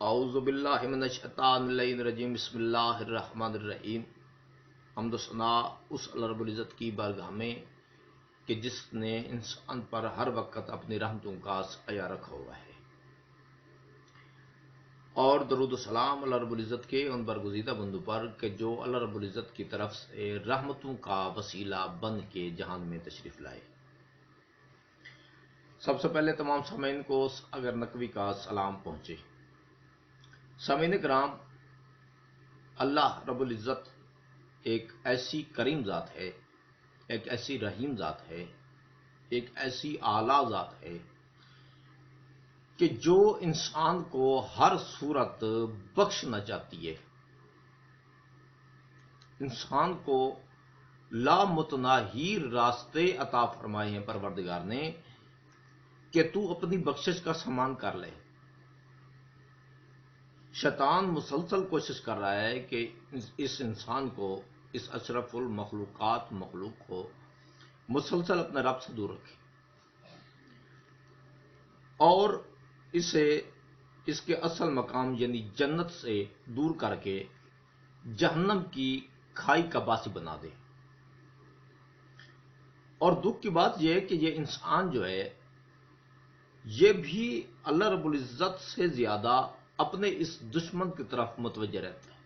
اعوذ باللہ من الشیطان الرجیم بسم اللہ الرحمن الرحیم۔ حمد و ثنا اس اللہ رب العزت کی بارگاہ میں کہ جس نے انسان پر ہر وقت اپنی رحمتوں کا سایہ رکھا ہوا ہے، اور درود و سلام اللہ رب العزت کے ان برگزیدہ بندوں پر کہ جو اللہ رب العزت کی طرف سے رحمتوں کا وسیلہ بن کے جہان میں تشریف لائے۔ سب سے پہلے تمام سامعین کو اگر نقوی کا سلام پہنچے۔ سامعین کرام، اللہ رب العزت ایک ایسی کریم ذات ہے، ایک ایسی رحیم ذات ہے، ایک ایسی اعلیٰ ذات ہے کہ جو انسان کو ہر صورت بخشنا چاہتی ہے۔ انسان کو لامتناہی راستے عطا فرمائے ہیں پروردگار نے کہ تو اپنی بخشش کا سامان کر لے۔ شیطان مسلسل کوشش کر رہا ہے کہ اس انسان کو، اس اشرف المخلوقات مخلوق کو مسلسل اپنے رب سے دور رکھے اور اسے اس کے اصل مقام یعنی جنت سے دور کر کے جہنم کی کھائی کا باسی بنا دے۔ اور دکھ کی بات یہ ہے کہ یہ انسان جو ہے یہ بھی اللہ رب العزت سے زیادہ اپنے اس دشمن کی طرف متوجہ رہتا ہے،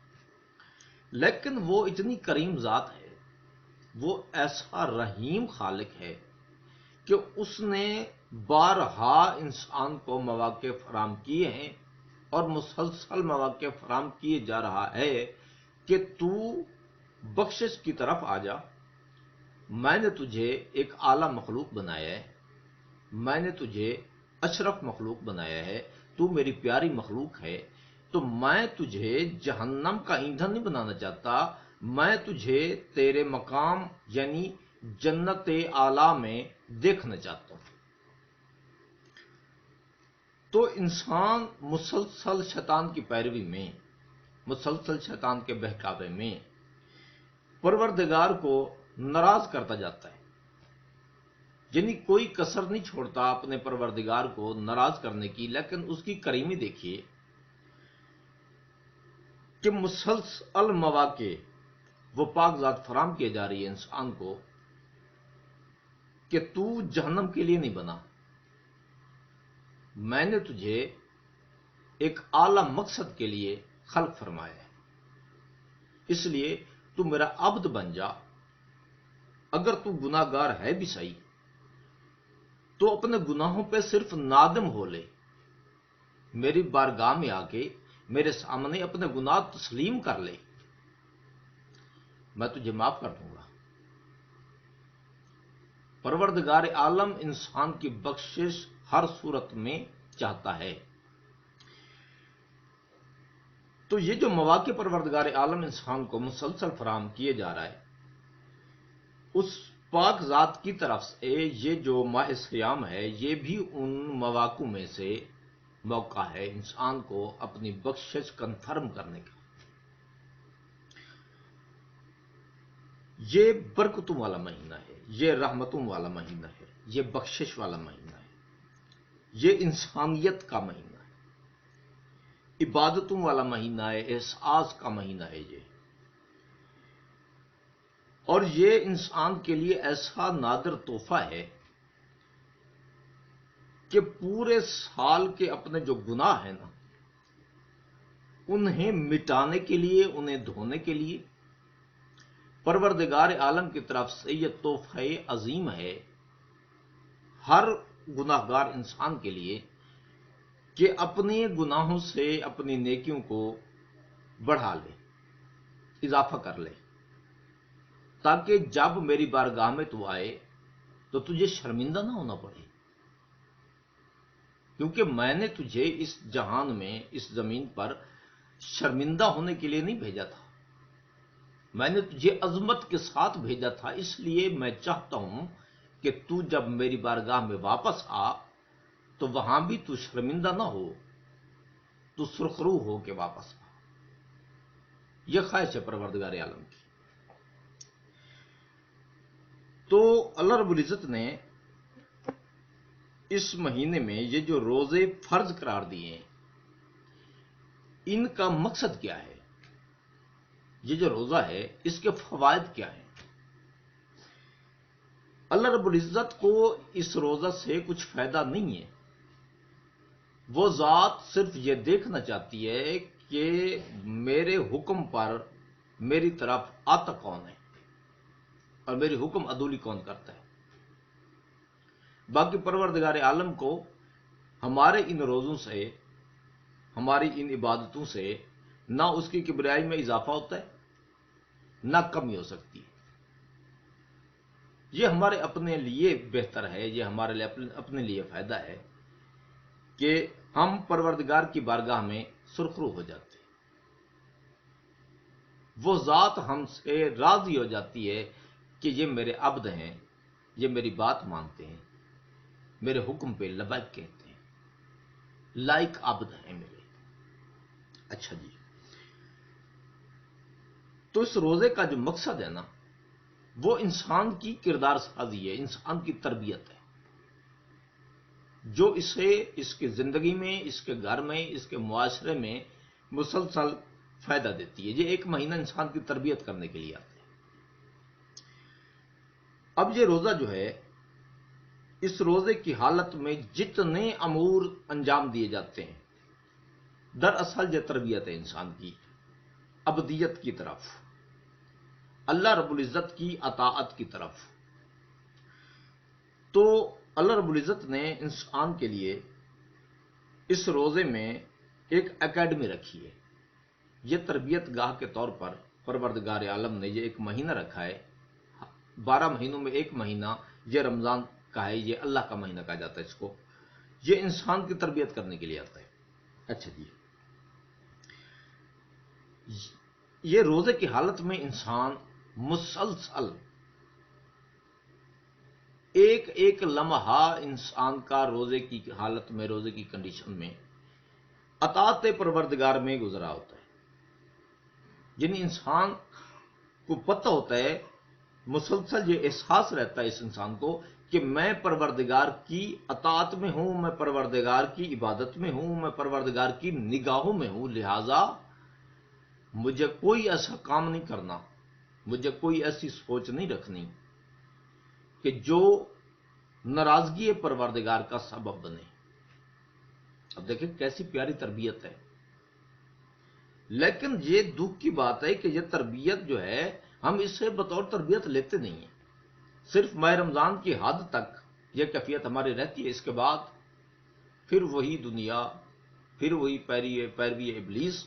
لیکن وہ اتنی کریم ذات ہے، وہ ایسا رحیم خالق ہے کہ اس نے بارہا انسان کو مواقع فراہم کیے ہیں اور مسلسل مواقع فراہم کیے جا رہا ہے کہ تو بخشش کی طرف آ جا۔ میں نے تجھے ایک اعلیٰ مخلوق بنایا ہے، میں نے تجھے اشرف مخلوق بنایا ہے، تو میری پیاری مخلوق ہے، تو میں تجھے جہنم کا ایندھن نہیں بنانا چاہتا، میں تجھے تیرے مقام یعنی جنت اعلیٰ میں دیکھنا چاہتا ہوں۔ تو انسان مسلسل شیطان کی پیروی میں، مسلسل شیطان کے بہکاوے میں پروردگار کو ناراض کرتا جاتا ہے، یعنی کوئی کسر نہیں چھوڑتا اپنے پروردگار کو ناراض کرنے کی۔ لیکن اس کی کریمی دیکھیے کہ مسلسل مواقع وہ پاک ذات فراہم کیے جا رہی ہے انسان کو کہ تو جہنم کے لیے نہیں بنا، میں نے تجھے ایک اعلیٰ مقصد کے لیے خلق فرمایا ہے، اس لیے تو میرا عبد بن جا۔ اگر تو گناہ گار ہے بھی صحیح تو اپنے گناہوں پہ صرف نادم ہو لے، میری بارگاہ میں آ کے میرے سامنے اپنے گناہ تسلیم کر لے، میں تجھے معاف کر دوں گا۔ پروردگار عالم انسان کی بخشش ہر صورت میں چاہتا ہے۔ تو یہ جو مواقع پروردگار عالم انسان کو مسلسل فراہم کیے جا رہا ہے، اس پاک ذات کی طرف سے یہ جو ماہ سیام ہے یہ بھی ان مواقع میں سے موقع ہے انسان کو اپنی بخشش کنفرم کرنے کا۔ یہ برکتوں والا مہینہ ہے، یہ رحمتوں والا مہینہ ہے، یہ بخشش والا مہینہ ہے، یہ انسانیت کا مہینہ ہے، عبادتوں والا مہینہ ہے، احساس کا مہینہ ہے یہ۔ اور یہ انسان کے لیے ایسا نادر تحفہ ہے کہ پورے سال کے اپنے جو گناہ ہیں نا، انہیں مٹانے کے لیے، انہیں دھونے کے لیے پروردگار عالم کی طرف سے یہ تحفہ عظیم ہے ہر گناہ گار انسان کے لیے کہ اپنے گناہوں سے اپنی نیکیوں کو بڑھا لے، اضافہ کر لے، تاکہ جب میری بارگاہ میں تو آئے تو تجھے شرمندہ نہ ہونا پڑے، کیونکہ میں نے تجھے اس جہان میں، اس زمین پر شرمندہ ہونے کے لیے نہیں بھیجا تھا، میں نے تجھے عظمت کے ساتھ بھیجا تھا۔ اس لیے میں چاہتا ہوں کہ تو جب میری بارگاہ میں واپس آ تو وہاں بھی تو شرمندہ نہ ہو، تو سرخرو ہو کے واپس آ۔ یہ خواہش ہے پروردگار عالم کی۔ تو اللہ رب العزت نے اس مہینے میں یہ جو روزے فرض قرار دیے ہیں، ان کا مقصد کیا ہے، یہ جو روزہ ہے اس کے فوائد کیا ہیں۔ اللہ رب العزت کو اس روزہ سے کچھ فائدہ نہیں ہے، وہ ذات صرف یہ دیکھنا چاہتی ہے کہ میرے حکم پر میری طرف آتا کون ہے اور میری حکم عدولی کون کرتا ہے۔ باقی پروردگار عالم کو ہمارے ان روزوں سے، ہماری ان عبادتوں سے نہ اس کی کبریائی میں اضافہ ہوتا ہے نہ کمی ہو سکتی ہے۔ یہ ہمارے اپنے لیے بہتر ہے، یہ ہمارے لیے اپنے لیے فائدہ ہے کہ ہم پروردگار کی بارگاہ میں سرخرو ہو جاتے ہیں، وہ ذات ہم سے راضی ہو جاتی ہے کہ یہ میرے عبد ہیں، یہ میری بات مانتے ہیں، میرے حکم پہ لبیک کہتے ہیں، لائک عبد ہیں میرے۔ اچھا جی، تو اس روزے کا جو مقصد ہے نا، وہ انسان کی کردار سازی ہے، انسان کی تربیت ہے، جو اسے اس کی زندگی میں، اس کے گھر میں، اس کے معاشرے میں مسلسل فائدہ دیتی ہے۔ یہ ایک مہینہ انسان کی تربیت کرنے کے لیے آتا ہے۔ اب یہ روزہ جو ہے، اس روزے کی حالت میں جتنے امور انجام دیے جاتے ہیں، دراصل یہ تربیت ہے انسان کی ابدیت کی طرف، اللہ رب العزت کی اطاعت کی طرف۔ تو اللہ رب العزت نے انسان کے لیے اس روزے میں ایک اکیڈمی رکھی ہے۔ یہ تربیت گاہ کے طور پر پروردگار عالم نے یہ ایک مہینہ رکھا ہے، 12 مہینوں میں ایک مہینہ یہ رمضان کا ہے، یہ اللہ کا مہینہ کہا جاتا ہے اس کو، یہ انسان کی تربیت کرنے کے لیے آتا ہے۔ اچھا جی، یہ روزے کی حالت میں انسان مسلسل ایک ایک لمحہ انسان کا روزے کی حالت میں، روزے کی کنڈیشن میں اطاعت پروردگار میں گزرا ہوتا ہے۔ یعنی انسان کو پتہ ہوتا ہے، مسلسل یہ احساس رہتا ہے اس انسان کو کہ میں پروردگار کی اطاعت میں ہوں، میں پروردگار کی عبادت میں ہوں، میں پروردگار کی نگاہوں میں ہوں، لہذا مجھے کوئی ایسا کام نہیں کرنا، مجھے کوئی ایسی سوچ نہیں رکھنی کہ جو ناراضگی پروردگار کا سبب بنے۔ اب دیکھیں کیسی پیاری تربیت ہے، لیکن یہ دکھ کی بات ہے کہ یہ تربیت جو ہے ہم اس سے بطور تربیت لیتے نہیں ہیں، صرف ماہ رمضان کی حد تک یہ کیفیت ہماری رہتی ہے، اس کے بعد پھر وہی دنیا، پھر وہی پیروی ابلیس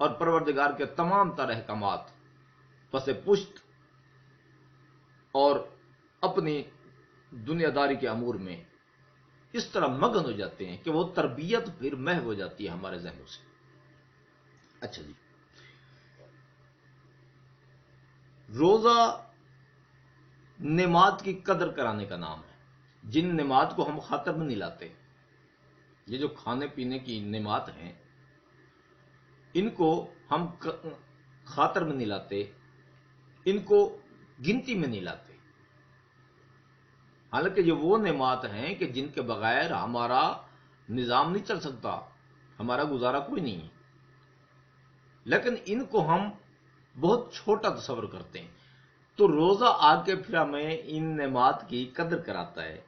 اور پروردگار کے تمام تر احکامات پس پشت اور اپنی دنیا داری کے امور میں اس طرح مگن ہو جاتے ہیں کہ وہ تربیت پھر محو ہو جاتی ہے ہمارے ذہنوں سے۔ اچھا جی، روزہ نعمات کی قدر کرانے کا نام ہے۔ جن نعمات کو ہم خاطر میں نہیں لاتے، یہ جو کھانے پینے کی نعمات ہیں، ان کو ہم خاطر میں نہیں لاتے، ان کو گنتی میں نہیں لاتے، حالانکہ یہ وہ نعمات ہیں کہ جن کے بغیر ہمارا نظام نہیں چل سکتا، ہمارا گزارا کوئی نہیں ہے، لیکن ان کو ہم بہت چھوٹا تصور کرتے ہیں۔ تو روزہ آ کے پھر ہمیں ان نعمات کی قدر کراتا ہے،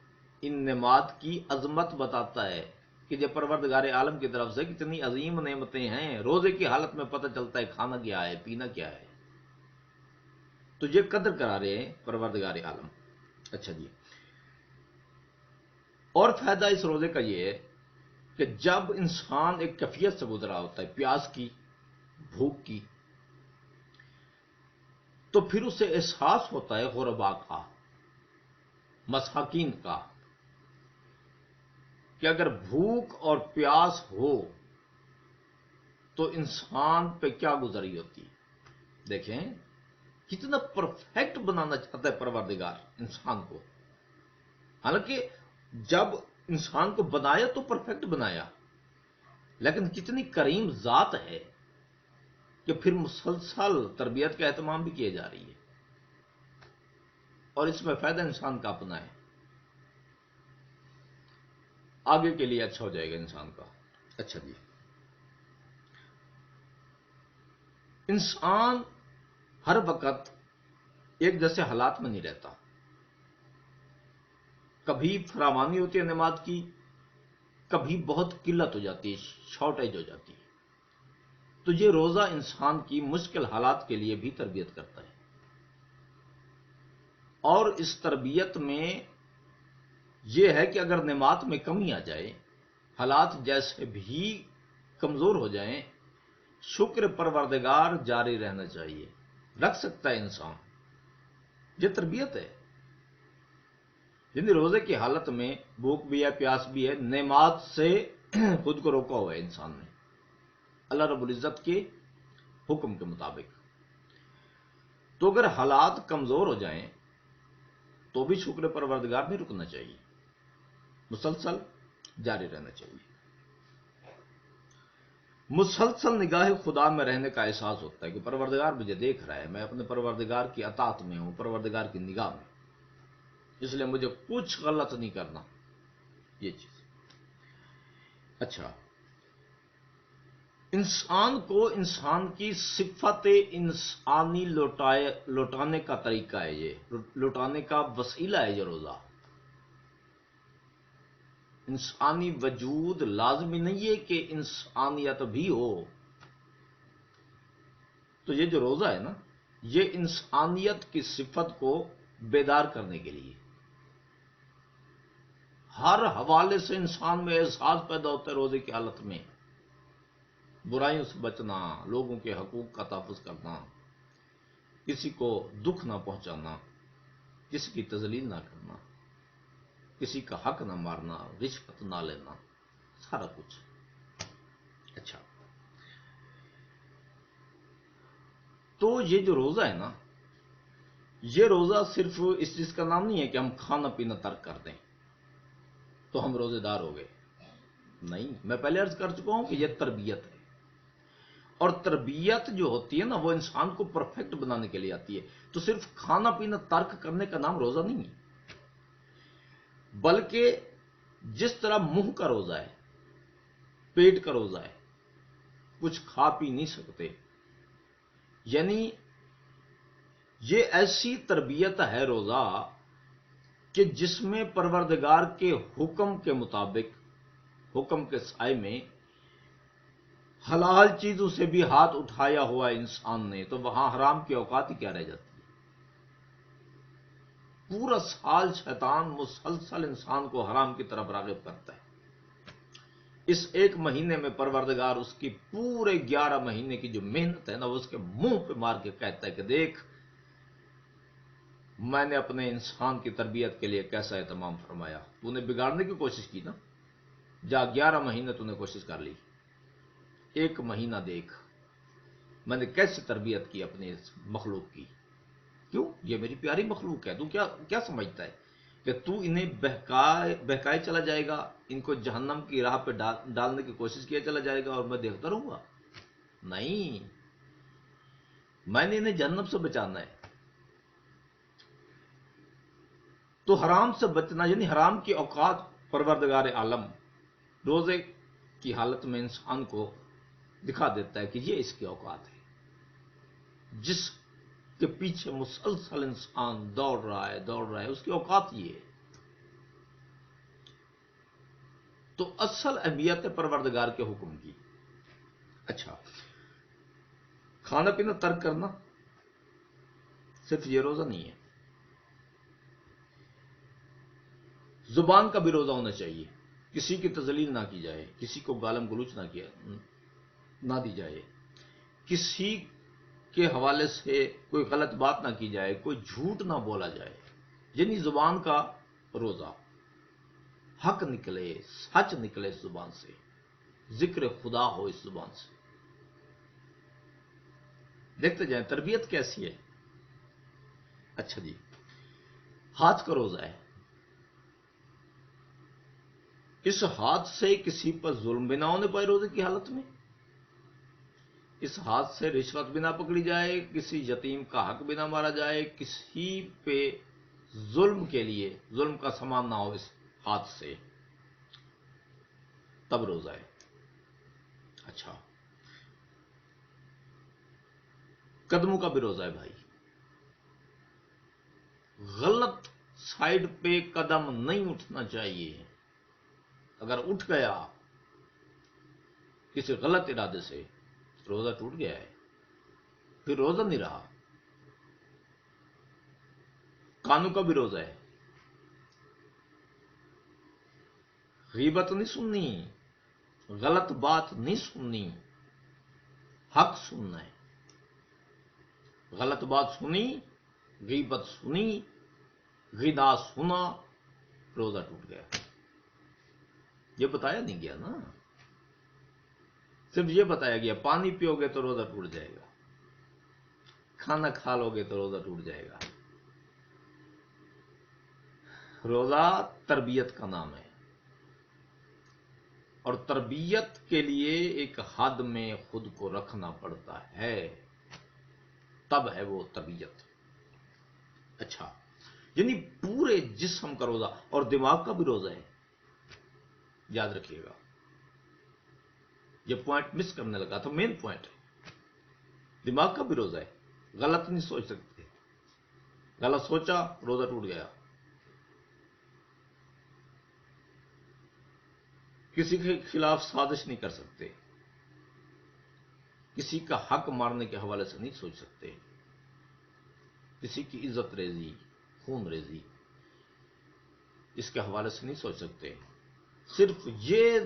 ان نعمات کی عظمت بتاتا ہے کہ یہ پروردگار عالم کی طرف سے کتنی عظیم نعمتیں ہیں۔ روزے کی حالت میں پتہ چلتا ہے کھانا کیا ہے، پینا کیا ہے، تو یہ قدر کرا رہے ہیں پروردگار عالم۔ اچھا جی، اور فائدہ اس روزے کا یہ ہے کہ جب انسان ایک کیفیت سے گزرا ہوتا ہے، پیاس کی، بھوک کی، تو پھر اسے احساس ہوتا ہے غربا کا، مساکین کا، کہ اگر بھوک اور پیاس ہو تو انسان پہ کیا گزری ہوتی ہے۔ دیکھیں کتنا پرفیکٹ بنانا چاہتا ہے پروردگار انسان کو، حالانکہ جب انسان کو بنایا تو پرفیکٹ بنایا، لیکن کتنی کریم ذات ہے کہ پھر مسلسل تربیت کا اہتمام بھی کیے جا رہی ہے، اور اس میں فائدہ انسان کا اپنا ہے، آگے کے لیے اچھا ہو جائے گا انسان کا۔ اچھا جی، انسان ہر وقت ایک جیسے حالات میں نہیں رہتا، کبھی فراوانی ہوتی ہے نماز کی، کبھی بہت قلت ہو جاتی ہے، شارٹیج ہو جاتی ہے۔ تو یہ روزہ انسان کی مشکل حالات کے لیے بھی تربیت کرتا ہے، اور اس تربیت میں یہ ہے کہ اگر نماز میں کمی آ جائے، حالات جیسے بھی کمزور ہو جائیں، شکر پروردگار جاری رہنا چاہیے، رکھ سکتا ہے انسان۔ یہ تربیت ہے، یعنی روزے کی حالت میں بھوک بھی ہے، پیاس بھی ہے، نماز سے خود کو روکا ہوا ہے انسان نے اللہ رب العزت کے حکم کے مطابق۔ تو اگر حالات کمزور ہو جائیں تو بھی شکر پروردگار نہیں رکنا چاہیے، مسلسل جاری رہنا چاہیے۔ مسلسل نگاہ خدا میں رہنے کا احساس ہوتا ہے کہ پروردگار مجھے دیکھ رہا ہے، میں اپنے پروردگار کی اطاعت میں ہوں، پروردگار کی نگاہ میں، اس لیے مجھے کچھ غلط نہیں کرنا، یہ چیز۔ اچھا، انسان کو انسان کی صفت انسانی لوٹانے کا طریقہ ہے، یہ لوٹانے کا وسیلہ ہے یہ روزہ۔ انسانی وجود لازمی نہیں ہے کہ انسانیت بھی ہو، تو یہ جو روزہ ہے نا، یہ انسانیت کی صفت کو بیدار کرنے کے لیے ہر حوالے سے انسان میں احساس پیدا ہوتا ہے روزے کی حالت میں، برائیوں سے بچنا، لوگوں کے حقوق کا تحفظ کرنا، کسی کو دکھ نہ پہنچانا، کسی کی تذلیل نہ کرنا، کسی کا حق نہ مارنا، رشوت نہ لینا، سارا کچھ۔ اچھا، تو یہ جو روزہ ہے نا، یہ روزہ صرف اس چیز کا نام نہیں ہے کہ ہم کھانا پینا ترک کر دیں تو ہم روزے دار ہو گئے، نہیں، میں پہلے عرض کر چکا ہوں کہ یہ تربیت ہے، اور تربیت جو ہوتی ہے نا وہ انسان کو پرفیکٹ بنانے کے لیے آتی ہے۔ تو صرف کھانا پینا ترک کرنے کا نام روزہ نہیں ہے، بلکہ جس طرح منہ کا روزہ ہے، پیٹ کا روزہ ہے، کچھ کھا پی نہیں سکتے، یعنی یہ ایسی تربیت ہے روزہ کہ جس میں پروردگار کے حکم کے مطابق، حکم کے سائے میں حلال چیزوں سے بھی ہاتھ اٹھایا ہوا انسان نے، تو وہاں حرام کی اوقات ہی کیا رہ جاتی ہے؟ پورا سال شیطان مسلسل انسان کو حرام کی طرف راغب کرتا ہے، اس ایک مہینے میں پروردگار اس کی پورے 11 مہینے کی جو محنت ہے نا، وہ اس کے منہ پہ مار کے کہتا ہے کہ دیکھ، میں نے اپنے انسان کی تربیت کے لیے کیسا اہتمام فرمایا، تو نے بگاڑنے کی کوشش کی نا، جا 11 مہینے تو نے کوشش کر لی، ایک مہینہ دیکھ میں نے کیسی تربیت کی اپنے اس مخلوق کی۔ کیوں؟ یہ میری پیاری مخلوق ہے، تو کیا سمجھتا ہے کہ تو انہیں بہکائے چلا جائے گا، ان کو جہنم کی راہ پہ ڈالنے کی کوشش کیا چلا جائے گا اور میں دیکھتا رہوں گا؟ نہیں، میں نے انہیں جہنم سے بچانا ہے۔ تو حرام سے بچنا، یعنی حرام کی اوقات پروردگار عالم روزے کی حالت میں انسان کو دکھا دیتا ہے کہ یہ اس کی اوقات ہے، جس کے پیچھے مسلسل انسان دوڑ رہا ہے، اس کی اوقات یہ ہے۔ تو اصل اہمیت ہے پروردگار کے حکم کی۔ اچھا، کھانا پینا ترک کرنا صرف یہ روزہ نہیں ہے، زبان کا بھی روزہ ہونا چاہیے، کسی کی تذلیل نہ کی جائے، کسی کو گالم گلوچ نہ دی جائے، کسی کے حوالے سے کوئی غلط بات نہ کی جائے، کوئی جھوٹ نہ بولا جائے، یعنی زبان کا روزہ، حق نکلے، سچ نکلے اس زبان سے، ذکر خدا ہو اس زبان سے۔ دیکھتے جائیں تربیت کیسی ہے۔ اچھا جی، ہاتھ کا روزہ ہے، اس ہاتھ سے کسی پر ظلم بھی نہ ہونے پائے روزے کی حالت میں، اس ہاتھ سے رشوت بھی نہ پکڑی جائے، کسی یتیم کا حق بھی نہ مارا جائے، کسی پہ ظلم کے لیے ظلم کا سامان نہ ہو اس ہاتھ سے، تب روزہ ہے۔ اچھا، قدموں کا بھی روزہ ہے بھائی. غلط سائڈ پہ قدم نہیں اٹھنا چاہیے. اگر اٹھ گیا کسی غلط ارادے سے روزہ ٹوٹ گیا ہے، پھر روزہ نہیں رہا. کانوں کا بھی روزہ ہے. غیبت نہیں سننی، غلط بات نہیں سننی، حق سننا ہے. غلط بات سنی، غیبت سنی، غنا سنا، روزہ ٹوٹ گیا. یہ بتایا نہیں گیا نا، صرف یہ بتایا گیا پانی پیو گے تو روزہ ٹوٹ جائے گا، کھانا کھا لو گے تو روزہ ٹوٹ جائے گا. روزہ تربیت کا نام ہے، اور تربیت کے لیے ایک حد میں خود کو رکھنا پڑتا ہے، تب ہے وہ تربیت. اچھا، یعنی پورے جسم کا روزہ اور دماغ کا بھی روزہ ہے. یاد رکھیے گا، یہ پوائنٹ مس کرنے لگا تھا، مین پوائنٹ ہے. دماغ کا بھی روزہ ہے. غلط نہیں سوچ سکتے، غلط سوچا روزہ ٹوٹ گیا. کسی کے خلاف سازش نہیں کر سکتے، کسی کا حق مارنے کے حوالے سے نہیں سوچ سکتے، کسی کی عزت ریزی، خون ریزی اس کے حوالے سے نہیں سوچ سکتے. صرف یہ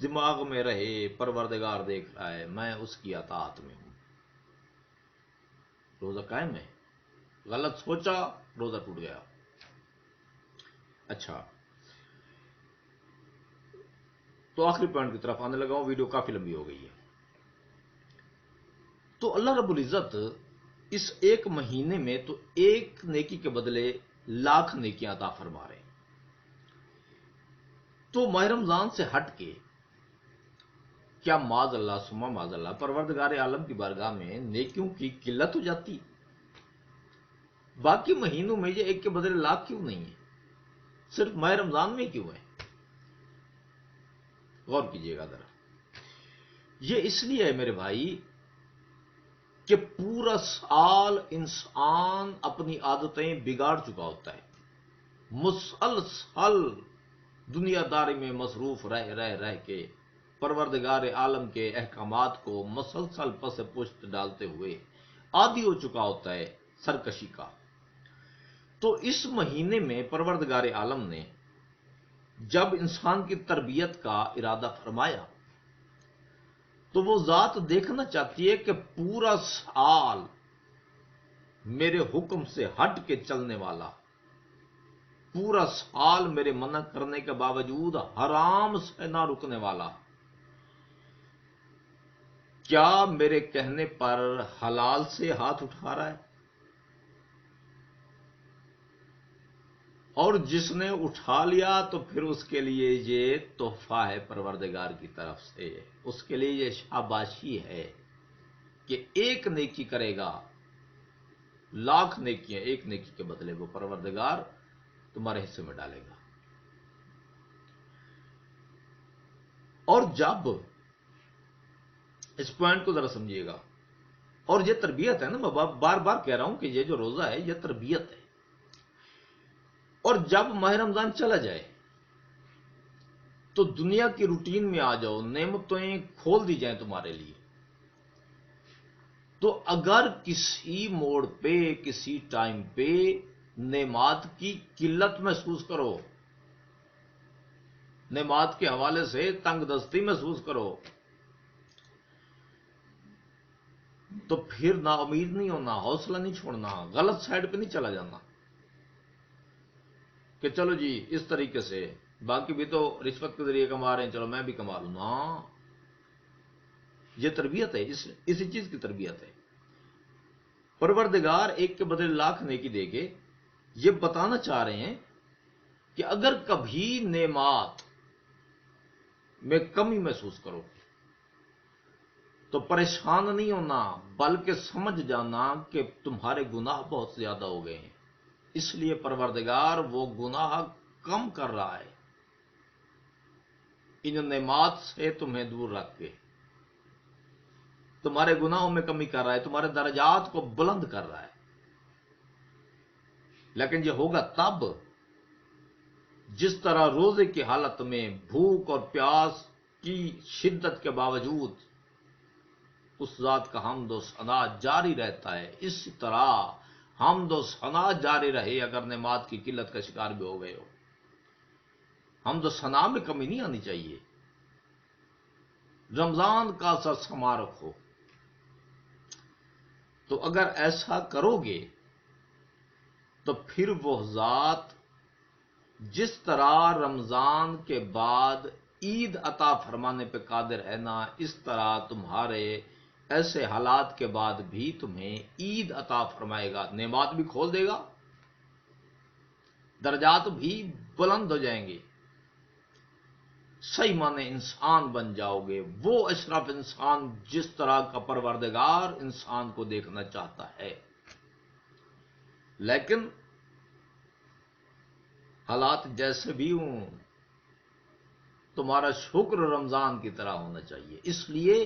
دماغ میں رہے پروردگار دیکھ رہا ہے، میں اس کی اطاعت میں ہوں، روزہ قائم ہے. غلط سوچا روزہ ٹوٹ گیا. اچھا، تو آخری پوائنٹ کی طرف آنے لگا ہوں، ویڈیو کافی لمبی ہو گئی ہے. تو اللہ رب العزت اس ایک مہینے میں تو ایک نیکی کے بدلے لاکھ نیکیاں عطا فرما رہے ہیں. تو ماہ رمضان سے ہٹ کے کیا معاذ اللہ ثم معاذ اللہ پروردگار عالم کی بارگاہ میں نیکیوں کی قلت ہو جاتی؟ باقی مہینوں میں یہ ایک کے بدلے لاکھ کیوں نہیں ہے، صرف ماہ رمضان میں کیوں ہے؟ غور کیجیے گا ذرا. یہ اس لیے ہے میرے بھائی کہ پورا سال انسان اپنی عادتیں بگاڑ چکا ہوتا ہے، مسلسل دنیا داری میں مصروف رہ کے پروردگار عالم کے احکامات کو مسلسل پس پشت ڈالتے ہوئے عادی ہو چکا ہوتا ہے سرکشی کا. تو اس مہینے میں پروردگار عالم نے جب انسان کی تربیت کا ارادہ فرمایا تو وہ ذات دیکھنا چاہتی ہے کہ پورا سال میرے حکم سے ہٹ کے چلنے والا، پورا سال میرے منع کرنے کے باوجود حرام سے نہ رکنے والا، کیا میرے کہنے پر حلال سے ہاتھ اٹھا رہا ہے؟ اور جس نے اٹھا لیا تو پھر اس کے لیے یہ تحفہ ہے پروردگار کی طرف سے، اس کے لیے یہ شاباشی ہے کہ ایک نیکی کرے گا لاکھ نیکیاں، ایک نیکی کے بدلے وہ پروردگار تمہارے حصے میں ڈالے گا. اور جب اس پوائنٹ کو ذرا سمجھیے گا، اور یہ تربیت ہے نا، میں بار بار کہہ رہا ہوں کہ یہ جو روزہ ہے یہ تربیت ہے. اور جب ماہ رمضان چلا جائے تو دنیا کی روٹین میں آ جاؤ، نعمتیں کھول دی جائیں تمہارے لیے، تو اگر کسی موڑ پہ کسی ٹائم پہ نعمات کی قلت محسوس کرو، نعمات کے حوالے سے تنگ دستی محسوس کرو، تو پھر نا امید نہیں ہونا، حوصلہ نہیں چھوڑنا، غلط سائڈ پہ نہیں چلا جانا کہ چلو جی اس طریقے سے باقی بھی تو رشوت کے ذریعے کما رہے ہیں، چلو میں بھی کما لوں. نا، یہ تربیت ہے، اسی چیز کی تربیت ہے. پروردگار ایک کے بدلے لاکھ نیکی دے کے یہ بتانا چاہ رہے ہیں کہ اگر کبھی نعمات میں کمی محسوس کرو تو پریشان نہیں ہونا، بلکہ سمجھ جانا کہ تمہارے گناہ بہت زیادہ ہو گئے ہیں، اس لیے پروردگار وہ گناہ کم کر رہا ہے ان نعمات سے تمہیں دور رکھ کے. تمہارے گناہوں میں کمی کر رہا ہے، تمہارے درجات کو بلند کر رہا ہے، لیکن یہ ہوگا تب جس طرح روزے کی حالت میں بھوک اور پیاس کی شدت کے باوجود اس ذات کا حمد و ثنا جاری رہتا ہے، اسی طرح حمد و ثنا جاری رہے اگر نعمات کی قلت کا شکار بھی ہو گئے ہو۔ حمد و ثنا میں کمی نہیں آنی چاہیے، رمضان کا سا سما رکھو۔ تو اگر ایسا کرو گے تو پھر وہ ذات جس طرح رمضان کے بعد عید عطا فرمانے پہ قادر ہے نا، اس طرح تمہارے ایسے حالات کے بعد بھی تمہیں عید عطا فرمائے گا، نعمات بھی کھول دے گا، درجات بھی بلند ہو جائیں گے، صحیح معنی انسان بن جاؤ گے، وہ اشرف انسان جس طرح کا پروردگار انسان کو دیکھنا چاہتا ہے۔ لیکن حالات جیسے بھی ہوں، تمہارا شکر رمضان کی طرح ہونا چاہیے۔ اس لیے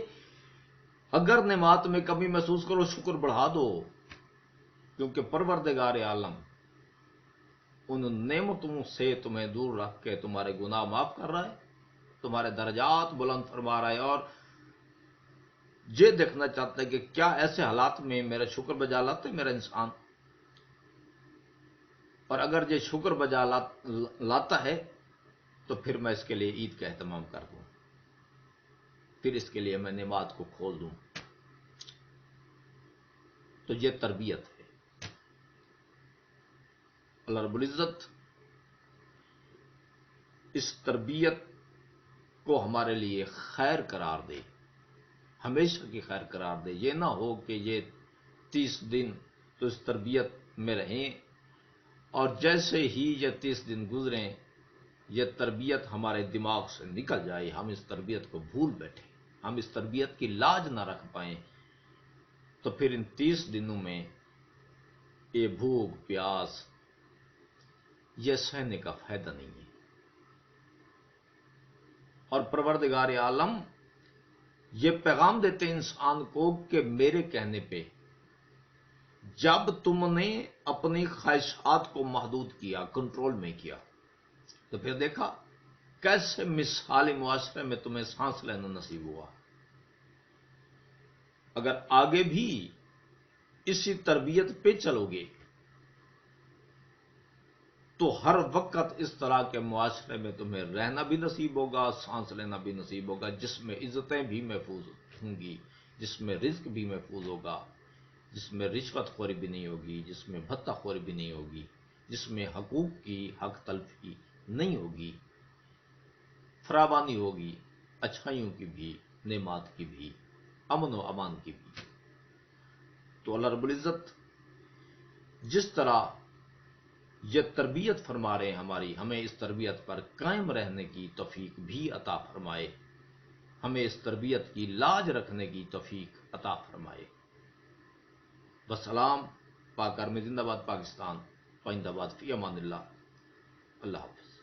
اگر نعمات میں کمی محسوس کرو، شکر بڑھا دو، کیونکہ پروردگار عالم ان نعمتوں سے تمہیں دور رکھ کے تمہارے گناہ معاف کر رہا ہے، تمہارے درجات بلند فرما رہا ہے، اور یہ دیکھنا چاہتا ہے کہ کیا ایسے حالات میں میرا شکر بجا لاتا ہے میرا انسان، اور اگر یہ شکر بجا لاتا ہے تو پھر میں اس کے لیے عید کا اہتمام کر دوں، پھر اس کے لیے میں نعمات کو کھول دوں۔ تو یہ تربیت ہے۔ اللہ رب العزت اس تربیت کو ہمارے لیے خیر قرار دے، ہمیشہ کی خیر قرار دے۔ یہ نہ ہو کہ یہ 30 دن تو اس تربیت میں رہیں اور جیسے ہی یہ 30 دن گزریں یہ تربیت ہمارے دماغ سے نکل جائے، ہم اس تربیت کو بھول بیٹھیں، ہم اس تربیت کی لاج نہ رکھ پائیں، تو پھر ان 30 دنوں میں یہ بھوک پیاس یہ سہنے کا فائدہ نہیں ہے۔ اور پروردگار عالم یہ پیغام دیتے انسان کو کہ میرے کہنے پہ جب تم نے اپنی خواہشات کو محدود کیا، کنٹرول میں کیا، تو پھر دیکھا کیسے مثالی معاشرے میں تمہیں سانس لینا نصیب ہوا۔ اگر آگے بھی اسی تربیت پہ چلو گے تو ہر وقت اس طرح کے معاشرے میں تمہیں رہنا بھی نصیب ہوگا، سانس لینا بھی نصیب ہوگا، جس میں عزتیں بھی محفوظ ہوں گی، جس میں رزق بھی محفوظ ہوگا، جس میں رشوت خوری بھی نہیں ہوگی، جس میں بھتہ خوری بھی نہیں ہوگی، جس میں حقوق کی حق تلفی نہیں ہوگی، فراوانی ہوگی، اچھائیوں کی بھی، نعمات کی بھی، امن و امان کی بھی۔ تو اللہ رب العزت جس طرح یہ تربیت فرما رہے ہیں ہماری، ہمیں اس تربیت پر قائم رہنے کی توفیق بھی عطا فرمائے، ہمیں اس تربیت کی لاج رکھنے کی توفیق عطا فرمائے۔ وسلام، پاک آرمی زندہ باد، پاکستان، پائندہ باد، فی امان اللہ، اللہ حافظ۔